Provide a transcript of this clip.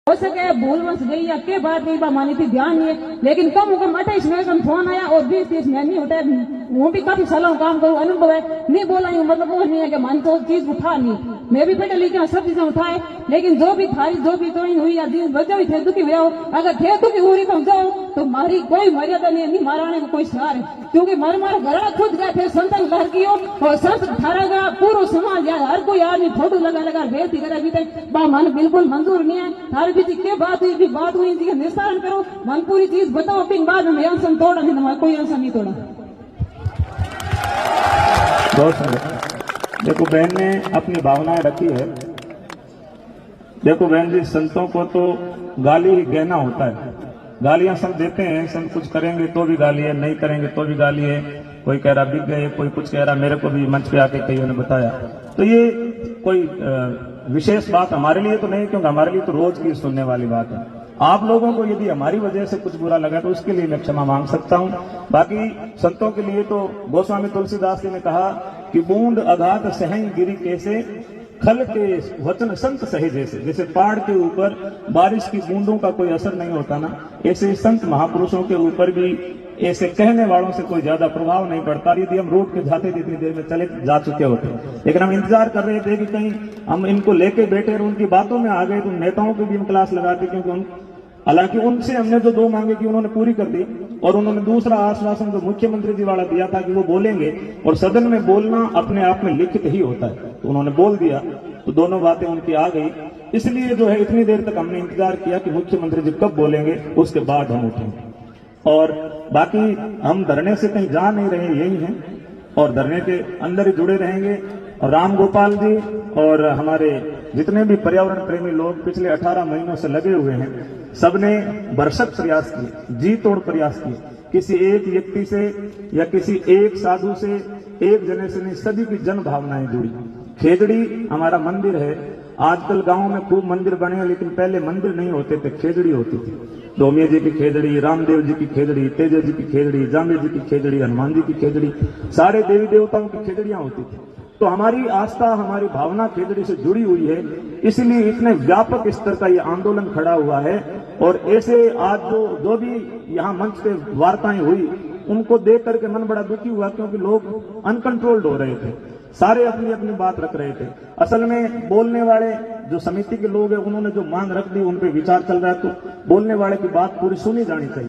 हो सके भूल वंश गई या के बात गई बा मानी थी ध्यान नहीं है, लेकिन कम 28 मिनट में फोन आया और 20-30 मिनट नहीं उठे। वो भी काफी सालों काम करूँ, अनुभव है, नहीं बोला हूँ, मतलब वो नहीं है कि मान तो चीज उठा नहीं, मैं भी पढ़े लिखे सब चीजें उठाए, लेकिन जो भी थारी जो भी तो हुई या दिन बजा भी थे दुखी हुआ हो, अगर थे दुखी हो रही तो जाओ, तो मारी कोई मर्यादा नहीं माराने को कोई सहार है, क्योंकि मारे घर खुद गए थे संतन घर की और संत थारा का पूरा समाज यार हर कोई आदमी फोटो लगा बेइज्जती करे भी बा मन बिल्कुल मंजूर नहीं है। थारी भी के बात हुई जी निस्तारण करो, मन पूरी चीज बताओ, फिर बाद में अनशन तोड़ा नहीं, तुम्हारा कोई अनशन नहीं तोड़ा। देखो बहन ने अपनी भावनाएं रखी है। देखो बहन जी, संतों को तो गाली ही गहना होता है। गालियां सब देते हैं, संत कुछ करेंगे तो भी गाली है, नहीं करेंगे तो भी गाली है। कोई कह रहा बिक गए, कोई कुछ कह रहा, मेरे को भी मंच पे आके कईयों ने बताया। तो ये कोई विशेष बात हमारे लिए तो नहीं, क्योंकि हमारे लिए तो रोज की सुनने वाली बात है। आप लोगों को यदि हमारी वजह से कुछ बुरा लगा तो उसके लिए मैं क्षमा मांग सकता हूं। बाकी संतों के लिए तो गोस्वामी तुलसीदास जी ने कहा कि बूंद अघात सहई गिरी कैसे, खल के वचन संत सहे जैसे। जैसे पहाड़ के ऊपर बारिश की बूंदों का कोई असर नहीं होता ना, ऐसे संत महापुरुषों के ऊपर भी ऐसे कहने वालों से कोई ज्यादा प्रभाव नहीं पड़ता। यदि हम रोड पे जाते थे इतनी देर में चले जा चुके होते, लेकिन हम इंतजार कर रहे थे कि कहीं हम इनको लेके बैठे और उनकी बातों में आ गए तो नेताओं की भी हम क्लास लगाते, क्योंकि हालांकि उनसे हमने जो 2 मांगे की उन्होंने पूरी कर दी, और उन्होंने दूसरा आश्वासन जो मुख्यमंत्री जी वाला दिया था कि वो बोलेंगे, और सदन में बोलना अपने आप में लिखित ही होता है, तो उन्होंने बोल दिया, तो दोनों बातें उनकी आ गई। इसलिए जो है इतनी देर तक हमने इंतजार किया कि मुख्यमंत्री जी कब बोलेंगे, उसके बाद हम उठेंगे। और बाकी हम धरने से कहीं जा नहीं रहे, यही हैं, और धरने के अंदर ही जुड़े रहेंगे। और राम गोपाल जी और हमारे जितने भी पर्यावरण प्रेमी लोग पिछले 18 महीनों से लगे हुए हैं, सबने भरसक प्रयास किए, जी तोड़ प्रयास किए। किसी एक व्यक्ति से या किसी एक साधु से, एक जने से नहीं, सभी की जन भावनाएं जुड़ी। खेजड़ी हमारा मंदिर है। आजकल गांव में खूब मंदिर बने हैं, लेकिन पहले मंदिर नहीं होते थे, खेजड़ी होती थी। डोमिया जी की खेजड़ी, रामदेव जी की खेजड़ी, तेजा जी की खेजड़ी, जामे जी की खेजड़ी, हनुमान जी की खेजड़ी, सारे देवी देवताओं की खेजड़ियां होती थी। तो हमारी आस्था, हमारी भावना खेजड़ी से जुड़ी हुई है, इसलिए इतने व्यापक स्तर का ये आंदोलन खड़ा हुआ है। और ऐसे आज जो भी यहाँ मंच पे वार्ताएं हुई, उनको देख करके मन बड़ा दुखी हुआ, क्योंकि लोग अनकंट्रोल्ड हो रहे थे, सारे अपनी अपनी बात रख रहे थे। असल में बोलने वाले जो समिति के लोग हैं, उन्होंने जो मांग रख दी, उन पे विचार चल रहा है, तो बोलने वाले की बात पूरी सुनी जानी चाहिए।